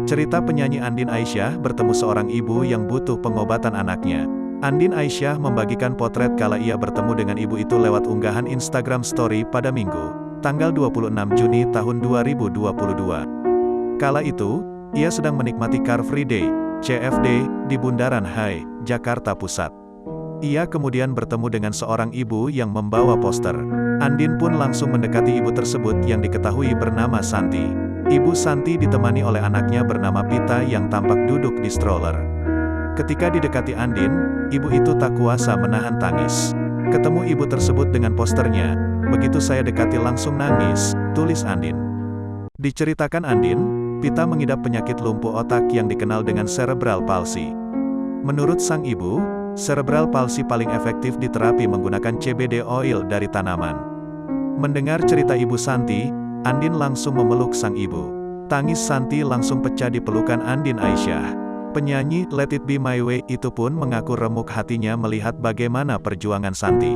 Cerita penyanyi Andin Aisyah bertemu seorang ibu yang butuh pengobatan anaknya. Andin Aisyah membagikan potret kala ia bertemu dengan ibu itu lewat unggahan Instagram Story pada Minggu, tanggal 26 Juni tahun 2022. Kala itu, ia sedang menikmati Car Free Day, CFD, di Bundaran HI, Jakarta Pusat. Ia kemudian bertemu dengan seorang ibu yang membawa poster. Andin pun langsung mendekati ibu tersebut yang diketahui bernama Santi. Ibu Santi ditemani oleh anaknya bernama Pita yang tampak duduk di stroller. Ketika didekati Andin, ibu itu tak kuasa menahan tangis. Ketemu ibu tersebut dengan posternya, begitu saya dekati langsung nangis, tulis Andin. Diceritakan Andin, Pita mengidap penyakit lumpuh otak yang dikenal dengan cerebral palsy. Menurut sang ibu, cerebral palsy paling efektif diterapi menggunakan CBD oil dari tanaman. Mendengar cerita ibu Santi, Andin langsung memeluk sang ibu. Tangis Santi langsung pecah di pelukan Andin Aisyah. Penyanyi Let It Be My Way itu pun mengaku remuk hatinya melihat bagaimana perjuangan Santi.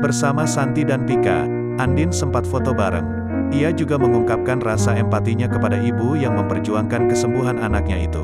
Bersama Santi dan Pika, Andin sempat foto bareng. Ia juga mengungkapkan rasa empatinya kepada ibu yang memperjuangkan kesembuhan anaknya itu.